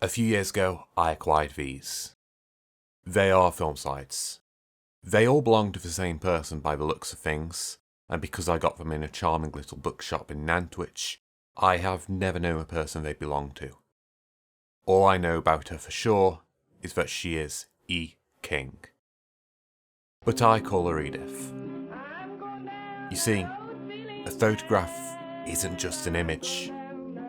A few years ago, I acquired these. They are film sites. They all belong to the same person by the looks of things, and because I got them in a charming little bookshop in Nantwich, I have never known a person they belong to. All I know about her for sure is that she is E. King. But I call her Edith. You see, a photograph isn't just an image.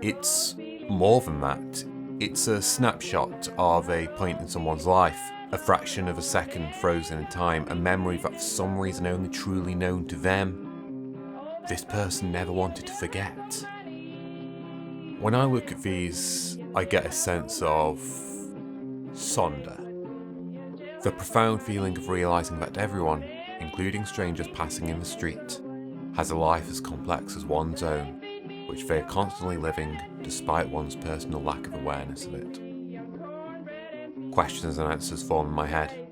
It's more than that. It's a snapshot of a point in someone's life, a fraction of a second frozen in time, a memory that for some reason only truly known to them, this person never wanted to forget. When I look at these, I get a sense of sonder. The profound feeling of realising that everyone, including strangers passing in the street, has a life as complex as one's own, which they are constantly living despite one's personal lack of awareness of it. Questions and answers form in my head.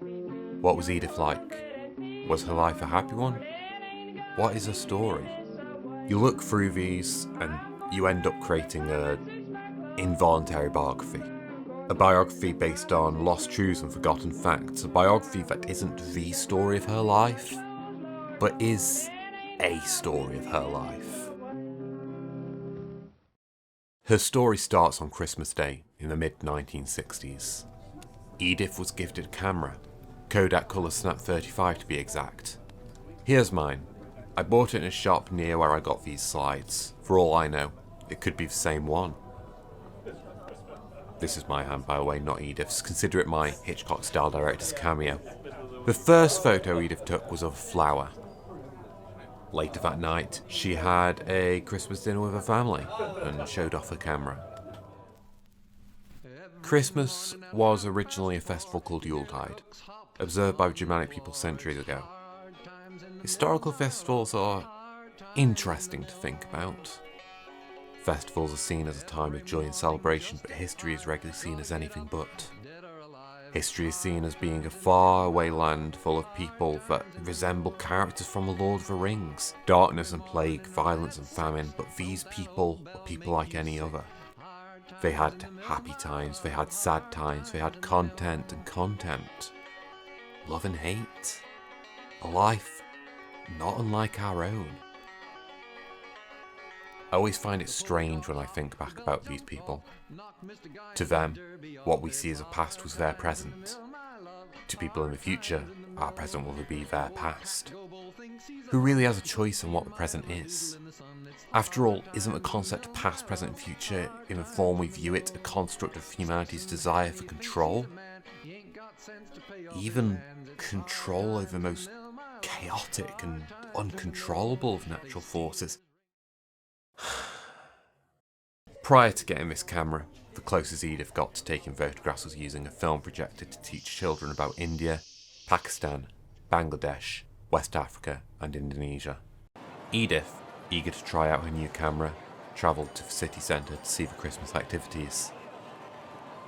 What was Edith like? Was her life a happy one? What is her story? You look through these and you end up creating an involuntary biography. A biography based on lost truths and forgotten facts. A biography that isn't the story of her life, but is a story of her life. Her story starts on Christmas Day in the mid-1960s. Edith was gifted a camera, Kodak Colour Snap 35 to be exact. Here's mine. I bought it in a shop near where I got these slides. For all I know, it could be the same one. This is my hand, by the way, not Edith's. Consider it my Hitchcock-style director's cameo. The first photo Edith took was of a flower. Later that night, she had a Christmas dinner with her family and showed off her camera. Christmas was originally a festival called Yuletide, observed by the Germanic people centuries ago. Historical festivals are interesting to think about. Festivals are seen as a time of joy and celebration, but history is regularly seen as anything but. History is seen as being a faraway land full of people that resemble characters from The Lord of the Rings. Darkness and plague, violence and famine, but these people were people like any other. They had happy times, they had sad times, they had content and contempt. Love and hate. A life not unlike our own. I always find it strange when I think back about these people. To them, what we see as a past was their present. To people in the future, our present will be their past. Who really has a choice on what the present is? After all, isn't the concept of past, present and future, in the form we view it, a construct of humanity's desire for control? Even control over the most chaotic and uncontrollable of natural forces. Prior to getting this camera, the closest Edith got to taking photographs was using a film projector to teach children about India, Pakistan, Bangladesh, West Africa and Indonesia. Edith, eager to try out her new camera, travelled to the city centre to see the Christmas activities.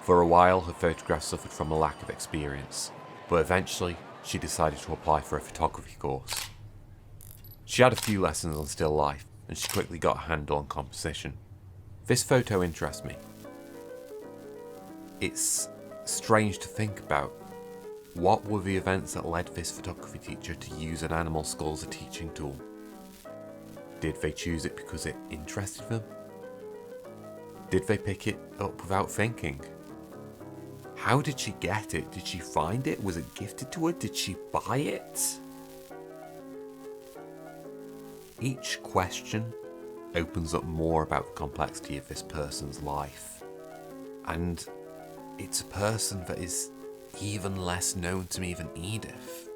For a while her photographs suffered from a lack of experience, but eventually she decided to apply for a photography course. She had a few lessons on still life, and she quickly got a handle on composition. This photo interests me. It's strange to think about. What were the events that led this photography teacher to use an animal skull as a teaching tool? Did they choose it because it interested them? Did they pick it up without thinking? How did she get it? Did she find it? Was it gifted to her? Did she buy it? Each question opens up more about the complexity of this person's life. And it's a person that is even less known to me than Edith.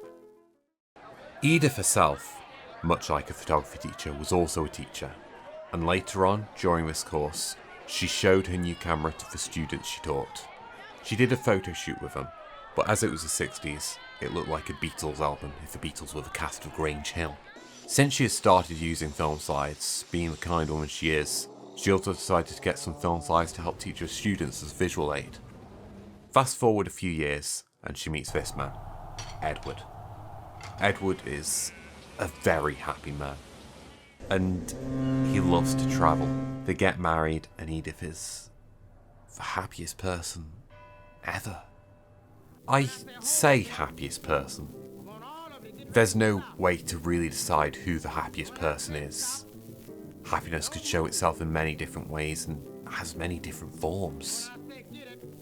Edith herself, much like a photography teacher, was also a teacher. And later on, during this course, she showed her new camera to the students she taught. She did a photo shoot with them, but as it was the 60s, it looked like a Beatles album if the Beatles were the cast of Grange Hill. Since she had started using film slides, being the kind woman she is, she also decided to get some film slides to help teach her students as visual aid. Fast forward a few years, and she meets this man, Edward. Edward is a very happy man, and he loves to travel. They get married, and Edith is the happiest person ever. I say happiest person. There's no way to really decide who the happiest person is. Happiness could show itself in many different ways and has many different forms.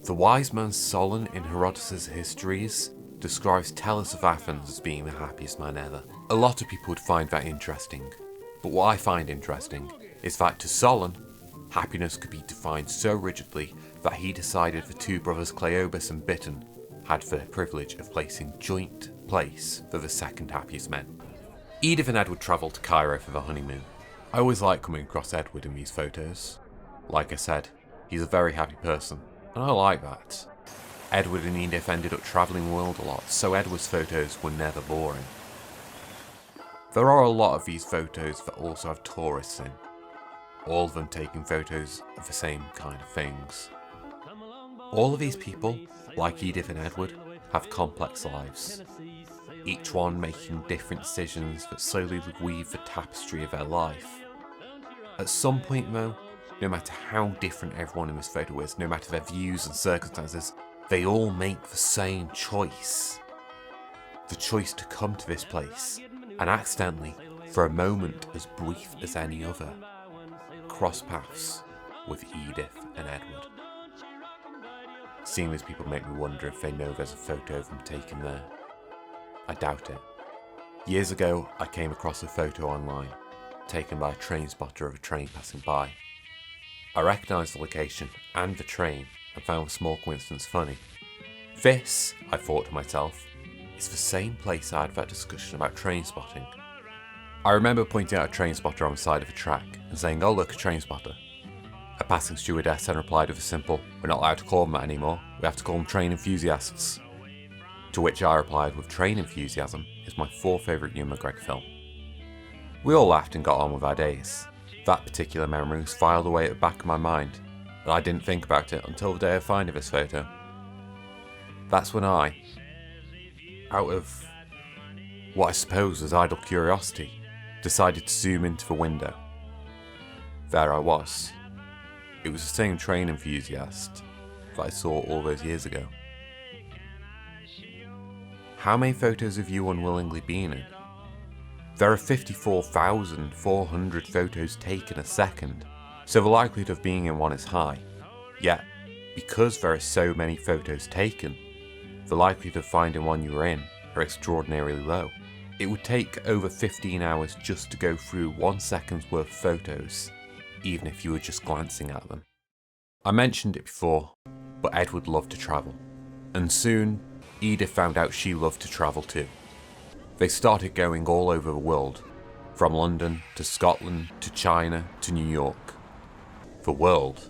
The wise man Solon in Herodotus' Histories describes Tellus of Athens as being the happiest man ever. A lot of people would find that interesting, but what I find interesting is that to Solon, happiness could be defined so rigidly that he decided the two brothers Cleobus and Biton had the privilege of placing joint place for the second happiest men. Edith and Edward travelled to Cairo for their honeymoon. I always like coming across Edward in these photos. Like I said, he's a very happy person, and I like that. Edward and Edith ended up travelling the world a lot, so Edward's photos were never boring. There are a lot of these photos that also have tourists in, all of them taking photos of the same kind of things. All of these people, like Edith and Edward, have complex lives, each one making different decisions that slowly weave the tapestry of their life. At some point though, no matter how different everyone in this photo is, no matter their views and circumstances, they all make the same choice. The choice to come to this place, and accidentally, for a moment as brief as any other, cross paths with Edith and Edward. Seeing these people make me wonder if they know there's a photo of them taken there. I doubt it. Years ago, I came across a photo online, taken by a train spotter of a train passing by. I recognised the location and the train and found the small coincidence funny. This, I thought to myself, is the same place I had that discussion about train spotting. I remember pointing out a train spotter on the side of a track and saying, "Oh look, a train spotter." A passing stewardess then replied with a simple, "We're not allowed to call them that anymore, we have to call them train enthusiasts." To which I replied with, "Train enthusiasm is my fourth favourite Ewan McGregor film." We all laughed and got on with our days. That particular memory was filed away at the back of my mind, and I didn't think about it until the day of finding this photo. That's when I, out of what I suppose was idle curiosity, decided to zoom into the window. There I was. It was the same train enthusiast that I saw all those years ago. How many photos have you unwillingly been in? There are 54,400 photos taken a second, so the likelihood of being in one is high. Yet, because there are so many photos taken, the likelihood of finding one you were in are extraordinarily low. It would take over 15 hours just to go through 1 second's worth of photos, even if you were just glancing at them. I mentioned it before, but Edward loved to travel, and soon Edith found out she loved to travel too. They started going all over the world, from London to Scotland to China to New York. The world.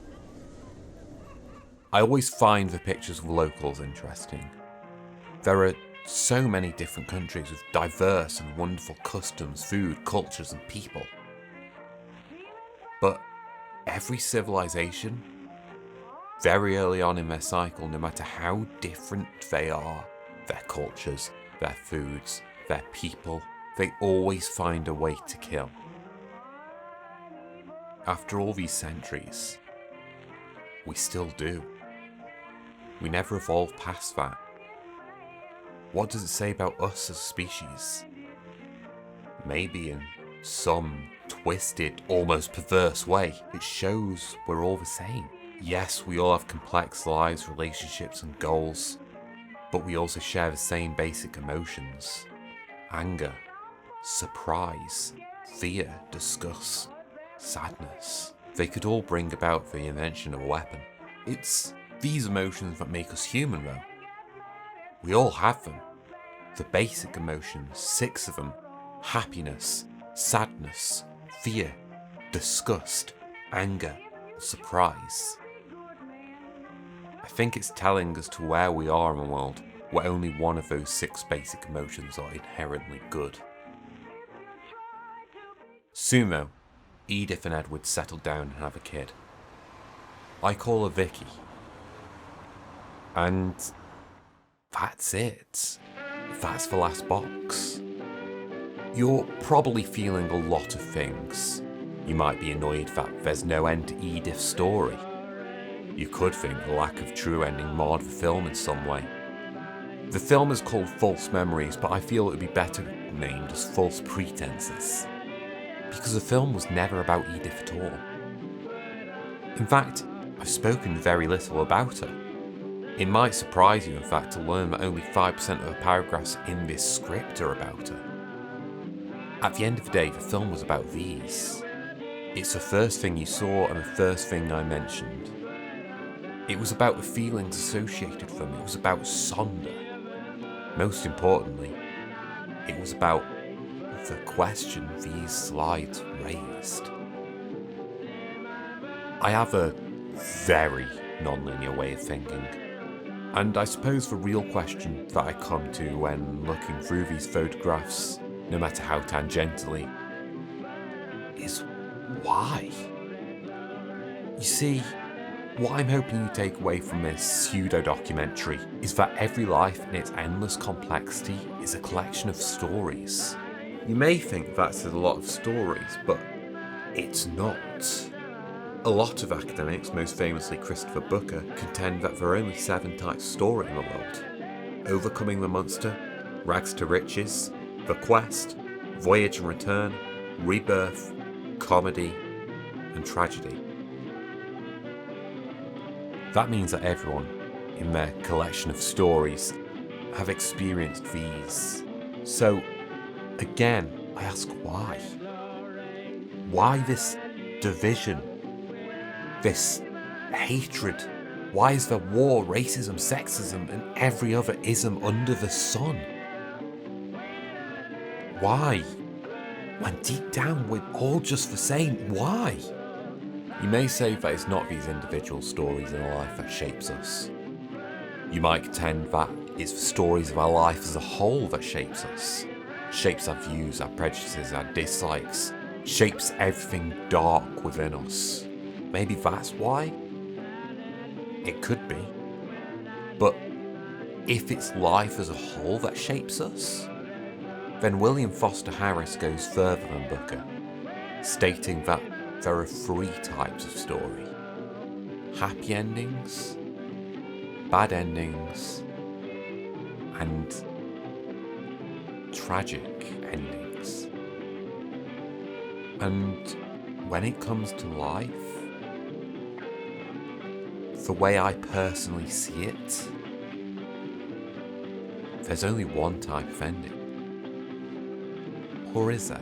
I always find the pictures of locals interesting. There are so many different countries with diverse and wonderful customs, food, cultures and people. But every civilization, very early on in their cycle, no matter how different they are, their cultures, their foods, their people, they always find a way to kill. After all these centuries, we still do. We never evolved past that. What does it say about us as a species? Maybe in some twisted, almost perverse way, it shows we're all the same. Yes, we all have complex lives, relationships and goals, but we also share the same basic emotions. Anger, surprise, fear, disgust, sadness. They could all bring about the invention of a weapon. It's these emotions that make us human though. We all have them. The basic emotions, 6 of them: happiness, sadness, fear, disgust, anger, surprise. I think it's telling as to where we are in the world, where only one of those 6 basic emotions are inherently good. Soon though, Edith and Edward settled down and have a kid. I call her Vicky. And that's it. That's the last box. You're probably feeling a lot of things. You might be annoyed that there's no end to Edith's story. You could think the lack of true ending marred the film in some way. The film is called False Memories, but I feel it would be better named as False Pretenses, because the film was never about Edith at all. In fact, I've spoken very little about her. It might surprise you, in fact, to learn that only 5% of the paragraphs in this script are about her. At the end of the day, the film was about these. It's the first thing you saw and the first thing I mentioned. It was about the feelings associated with them. It was about Sonder. Most importantly, it was about the question these slides raised. I have a very non-linear way of thinking, and I suppose the real question that I come to when looking through these photographs, no matter how tangentially, is why? You see, what I'm hoping you take away from this pseudo-documentary is that every life in its endless complexity is a collection of stories. You may think that's a lot of stories, but it's not. A lot of academics, most famously Christopher Booker, contend that there are only 7 types of story in the world: Overcoming the Monster, Rags to Riches, The Quest, Voyage and Return, Rebirth, Comedy, and Tragedy. That means that everyone, in their collection of stories, have experienced these. So, again, I ask why? Why this division? This hatred? Why is there war, racism, sexism, and every other ism under the sun? Why? When deep down we're all just the same, why? You may say that it's not these individual stories in our life that shapes us. You might contend that it's the stories of our life as a whole that shapes us. Shapes our views, our prejudices, our dislikes. Shapes everything dark within us. Maybe that's why? It could be. But if it's life as a whole that shapes us, then William Foster Harris goes further than Booker, stating that there are 3 types of story: happy endings, bad endings, and tragic endings. And when it comes to life, the way I personally see it, there's only one type of ending. Or is there?